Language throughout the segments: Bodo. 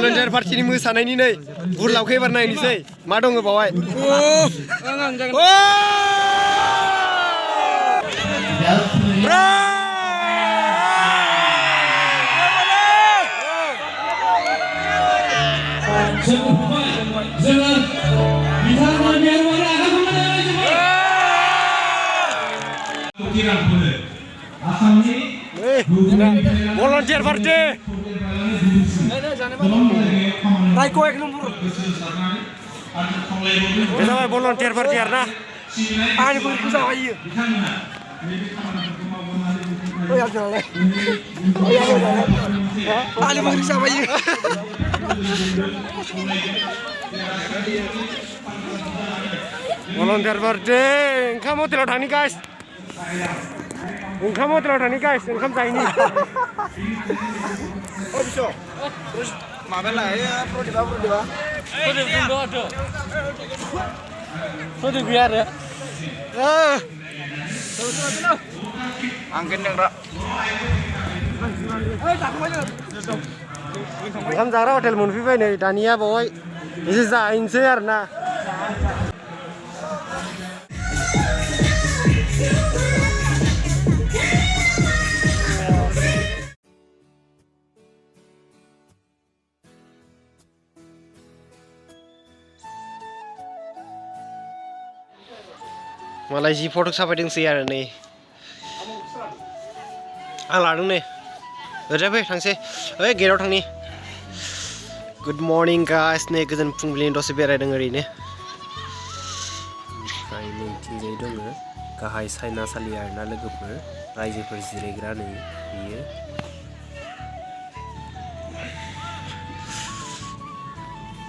volunteer party मोसानायनि नै बुरलावखै एबार नायनोसै मा दङ बावहाय volunteer party Raiko ek nomor kita mau volunteer party arna ani pun bisa ayo oh ya jalan oh ya jalan ani pun bisa ayo volunteer party kamu tidak tani guys kamu tidak tani guys kamu tani oh bisa terus makan lah ya pro di bawah pro di biar ya angin yang rak kamu jaga hotel Munfi nih Dania boy ini zain share na malah ji foto sampai dengan siar nih, lalu nih, udah be, tangsi, gerot tang nih. Good morning guys, nih kezen pungbilin dosa biar denger ini. Ini tinggal dong ya, kahai saya nasa liar nala gupur, raja perziregra nih, iya.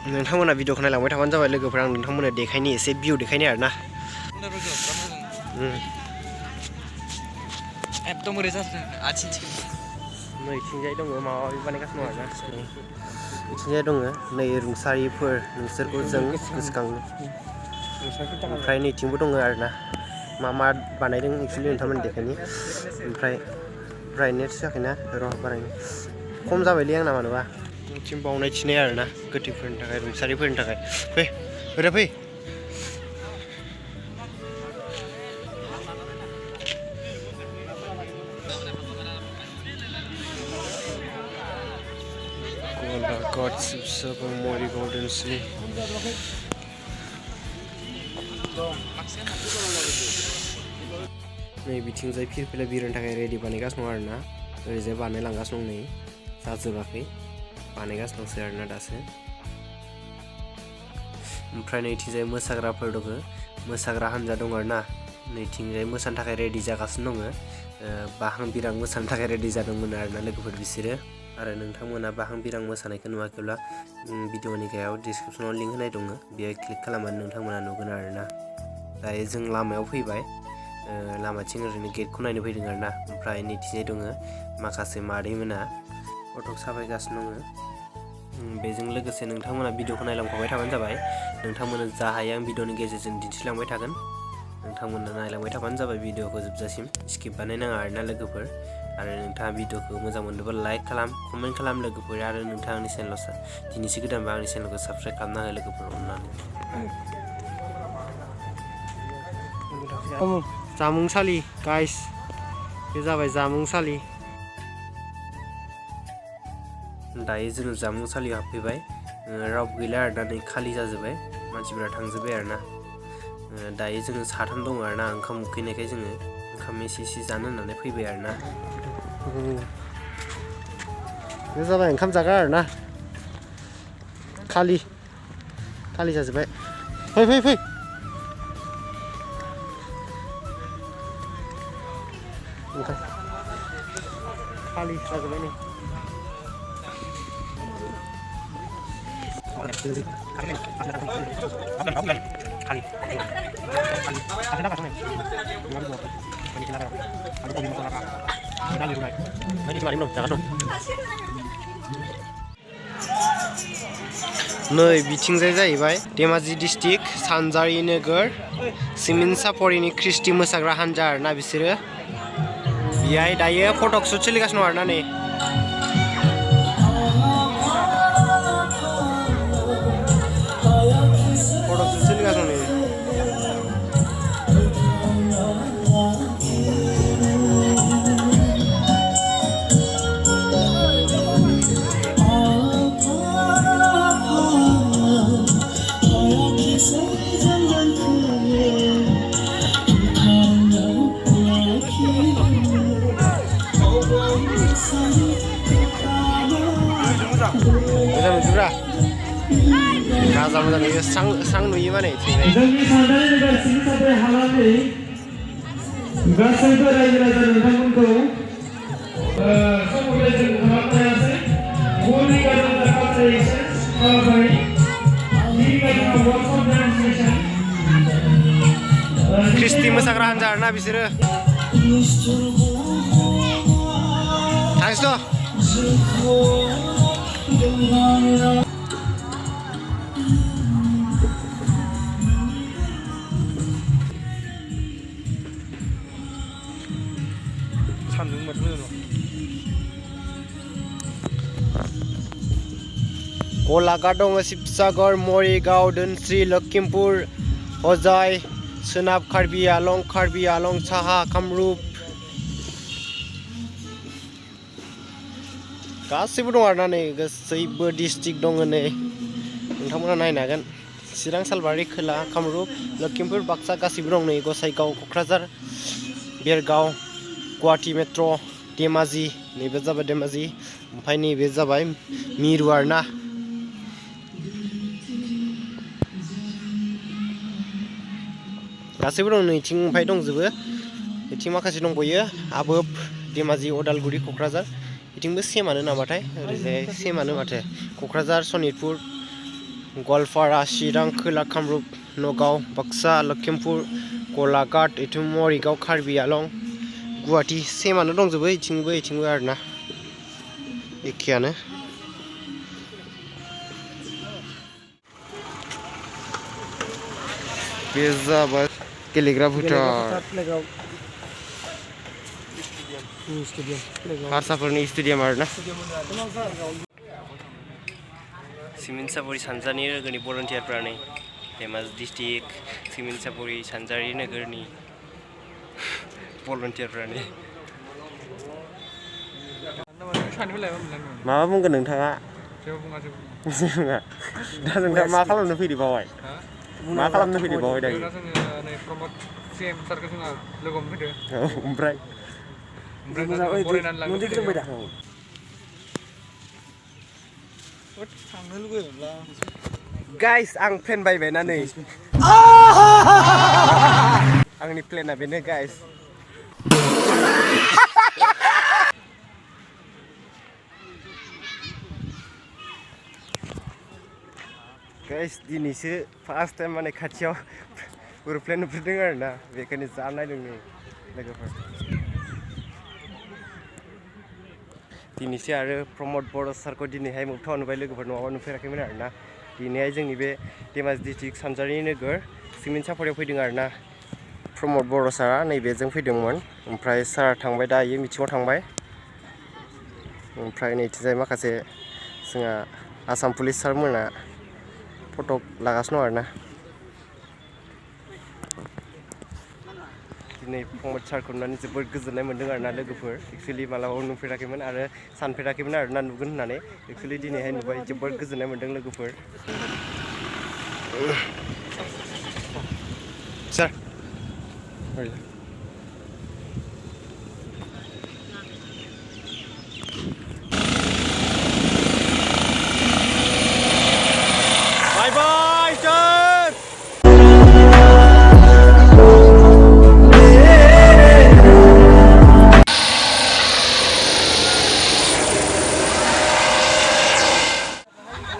नोंथांमोना भिडिअ नायलांबाय थाबानो जाबाय लोगोफोर आं नोंथांमोननो देखायनि एसे भिउ देखायनि आरोना एकदम ओरै जादों आथिंथिं नैथिंजाय दङ माबा बानायगासिनो दं आरोना नैथिंजाय दङ नै रुंसारिफोर नोंसोरखौ जों गोसोखाङो ओमफ्राय नैथिंबो दङ आरोना मा मा बानायदों एक्चुअली नोंथांमोन देखायनि ओमफ्राय ब्राइटनेस जायाखैना र' बारायनो खम जाबायलै आंना मानोबा थिं बावनाय थिनाय आरोना गोथैफोरनि थाखाय रुंसारिफोरनि थाखाय फै ओरै फै God Subscribe Mori Golden Sea नै बिथिंजाय फिरफिला बिरनो थाखाय रेडि बानायगासिनो दं आरोना ओरैजाय बानायलांगासिनो दं नै जाजोबाखै बानायगासिनो दंसै आरोना दासो ओमफ्राय नैथिंजाय मोसाग्राफोर दङ मोसाग्रा हानजा दं आरोना नैथिंजाय मोसानो थाखाय रेडि जागासिनो दङ बाहां बिरां मोसानो थाखाय रेडि जादोंमोन आरोना लोगोफोर बिसोरो आरो नोंथांमोना बाहां बिरां मोसानायखौ नुवाखैब्ला भिडिअनि गायाव डिसक्रिपसनाव लिंक होनाय दङ बेयाव क्लिक खालामनानै नोंथांमोना नुगोन आरोना दायो जों लामायाव फैबाय लामाथिं ओरैनो गेटखौ नायनो फैदों आरोना ओमफ्राय नैथिंजाय दङ माखासे मादैमोना फटक साफायगासिनो दङ बेजों लोगोसे नोंथांमोना भिडिअखौ नायलांफाबाय थाबानो जाबाय नोंथांमोना जा हायो आं भिडिअनि गेजेरजों दिन्थिलांबाय थागोन नोंथांमोना नायलांबाय थाबानो जाबाय भिडिअखौ जोबजासिम स्किप बानायनाङा आरोना लोगोफोर आरो नोंथाङा भिडिअखौ मोजां मोनोबा लाइक खालाम कमेन्ट खालाम लोगोफोर आरो नोंथाङा आंनि चेनेलाव दिनैसो गोदानबा आंनि चेनेलखौ साबस्क्राइब खालामना हो लोगोफोर अननानै जामुंसालि गाइस बे जाबाय जामुंसालि दायो जोङो जामुंसालियाव हाबफैबाय रावबो गैला आरोना नै खालि जाजोब्बाय मानसिफोरा थांजोब्बाय आरोना दायो जोङो साथाम दङ आरोना ओंखाम उखैनायखाय जोङो ओंखाम एसे जानो होननानै फैबाय आरोना बे जाबाय ओंखाम जाग्रा आरोना खालि जाजोब्बाय फै खालि जाजोब्बाय नै नै बिथिंजाय जाहैबाय धेमाजि डिस्ट्रिक्ट सानजारि नोगोर सिमिनसापरिनि ख्रिस्टि मोसाग्रा हानजा आरोना बिसोरो बेहाय दायो फटक शुट सोलिगासिनो दं आरोना नै मोजां नुजोब्रा गाजा मोजां नुयो स्रां नुयो माने इथिंजाय जोंनि सानजारि नोगोर सिमसाफुरि हालामनि गासैबो रायजो राजा नोंथांमोनखौ समायजों खालामनायासै बयनि गाजा कालचारेल हाबाफारि ख्रिस्टि मोसाग्रा हान्जा आरोना बिसोरो थांसै सान्दुं मोजां गलाघाट दङ शिबसागर मरिगाव धोनस्रि लखिमपुर हजाय सोनाब कार्बि आलं साहा कामरुप गासैबो दं आरोना नै गासैबो डिस्ट्रिक्ट दङ नै नोंथांमोना नायनो हागोन चिरां सालबारि खोला कामरुप लखिमपुर बाक्सा गासैबो दं नै गसाइगाव क'क्राझार बेरगाव गुवाहाटी मेट्र' धेमाजि नैबे जाबाय धेमाजि ओमफ्राय नैबे जाबाय मिरु आरोना गासैबो दं नैथिं ओमफ्राय दंजोबो बेथिं माखासे दंबावयो आबोब धेमाजि उदालगुरि क'क्राझार बिथिंबो सेमानो नामाथाय ओरैजाय सेमानो माथो क'क्राझार सनितपुर गवालपारा चिरां खोला कामरुप नगाव बाक्सा लखिमपुर गलाघाट इथिं मरिगाव कार्बि आलं गुवाहाटी सेमानो दंजोबो इथिंबो आरोना एखेयानो बे जाबाय गेलेग्रा फोथार हारसाफोरनि स्टेडियाम आरोना सिमोनसापुरि सानजारि नोगोरनि भलन्टियारफ्रा नै धेमाजि डिस्ट्रिक्ट सिमोनसापुरि सानजारि नोगोरनि भलन्टियारफ्रा नै माबा बुंगोन नोंथाङा दा नोंथाङा मा खालामनो फैदो बावहाय मा खालामनो फैदो बावहाय दायो प्रमद सिएम सारखौ जोंहा लोगो हमफैदो ओमफ्राय बरायनानै लांनो थांनो लुगैयोब्ला गाइस आं प्लेन बायबायना नै आंनि प्लेना बेनो गाइस गाइस दिनैसो फार्स्ट टाइम माने खाथियाव एर'प्लेन नुफेरदों आरोना बेखायनो जा नायदों नै लोगोफोर दिनैसो आरो प्रमद बर' सारखौ दिनैहाय मोगथाङाव नुबाय लोगोफोर नङाबा नुफेराखैमोन आरोना दिनैहाय जोंनि बे धेमाजि डिस्ट्रिक्ट सानजारि नोगोर सिमोनसापुरियाव फैदों आरोना प्रमद बर' सारा नैबेजों फैदोंमोन ओमफ्राय सारा थांबाय दायो मिथिङाव थांबाय ओमफ्राय नैथिजाय माखासे जोंहा आसाम पुलिस सारमोना फट' लागासिनो दं आरोना दिनै प्रमद सारखौ नुनानै जोबोद गोजोननाय मोन्दों आरोना लोगोफोर एक्सुवेलि मालाबाबो नुफेराखैमोन आरो सानफेराखैमोन आरोना नुगोन होननानै एक्सुवेलि दिनैहाय नुबाय जोबोद गोजोननाय मोन्दों लोगोफोर सार बाय बाय सार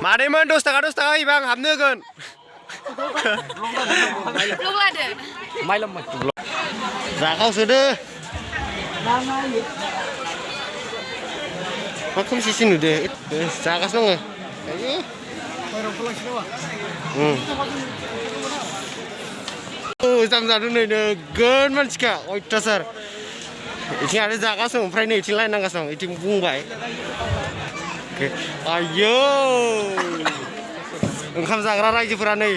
मादैमोन 10 थाखा होयोबा आं हाबनो होगोन जाखावसोदो मा खोमसिसि नुदो जागासिनो दङ जाम जादों नै नोगोद मानसिखा अयथासार इथिं आरो जागासिनो ओमफ्राय नै इथिं लायनांगासिनो दं इथिं बुंबाय आयौ ओंखाम जाग्रा रायजोफोरा नै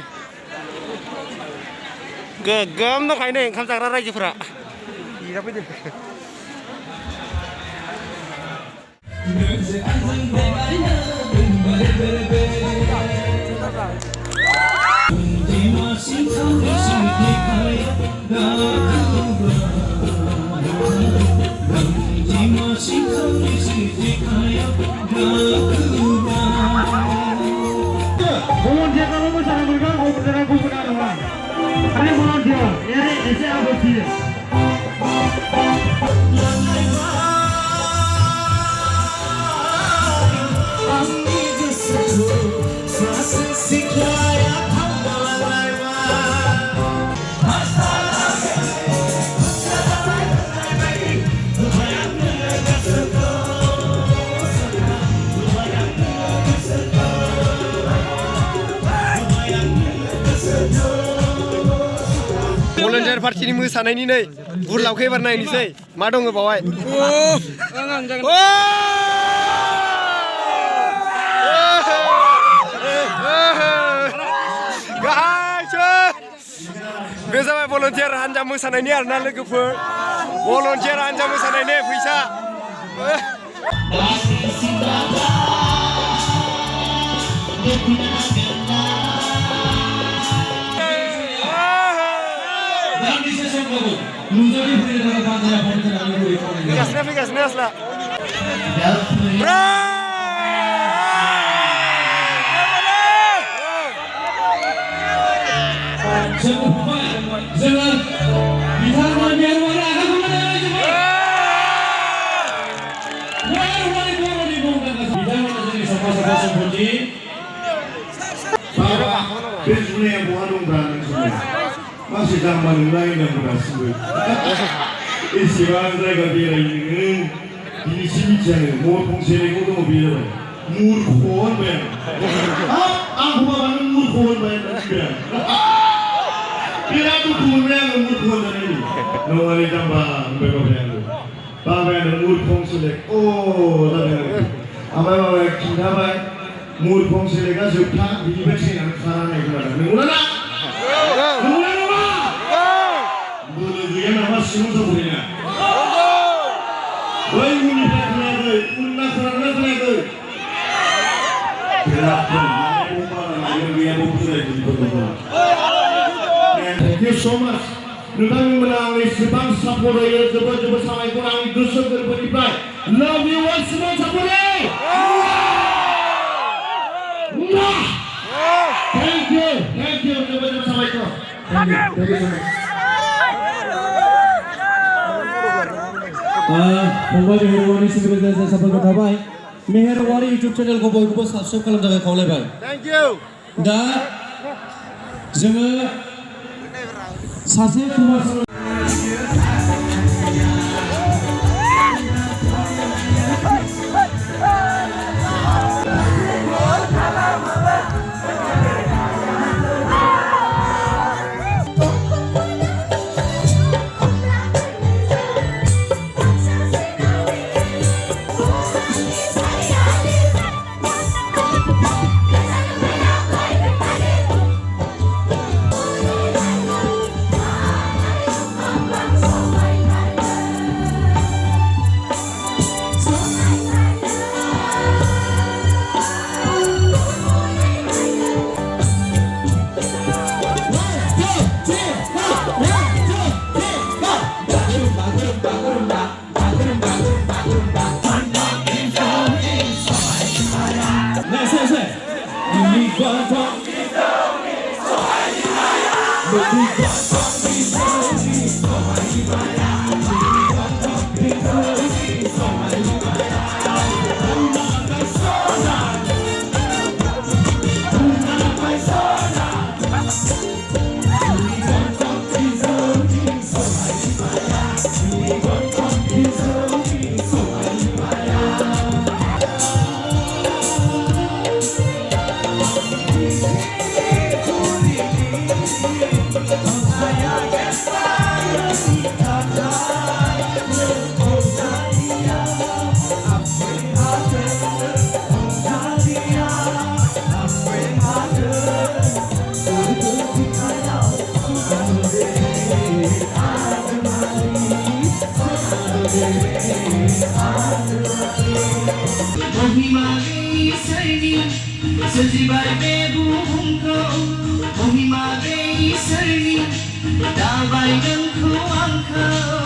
गोगोम दंखायो नै ओंखाम जाग्रा रायजोफोरा volunteer kalau mosaran mereka volunteer gugur nggak? Ada volunteer, ini isi apa sih? Volunteer party मोसानायनि नै बुरलावखै एबार नायनोसै मा दङ बावहाय बे जाबाय volunteer हान्जा मोसानायनि आरोना लोगोफोर volunteer हान्जा मोसानायनि फैसा Fíjate, asla. masih zaman lain yang berhasil. Istilah mereka bilang ini di sini jangan mau fungsi itu mau bilang murkoan ben. Aku bawa murkoan ben. Bila tu punya murkoan tadi, nawari tambah mereka bilang. Bawa murkoan selek. Oh, tadi. Apa bawa kita bawa murkoan selek kan sudah di bersih nak karena itu ada. Mula. Dia nama semua semuanya. Woi muni lagi, unna kurang lagi. Kenapa? Dia bukan lagi berdoa. Thank you so much. Kita menangis sebang sapura ya coba sampai kurang dosa berberibai. Love you all semua sapura. Thank you coba sampai kau. Thank you. फंबाय मेहरबानी सिंग्रेजा साफायखर थाबाय मेहरबानी YouTube चेनेलखौ बयखौबो साबस्क्राइब खालामनो थाखाय खावलायबाय Thank you. दा जोङो सासे Kumar Sejibai bebuhungku Mohima be iseri Dabai dengku angkau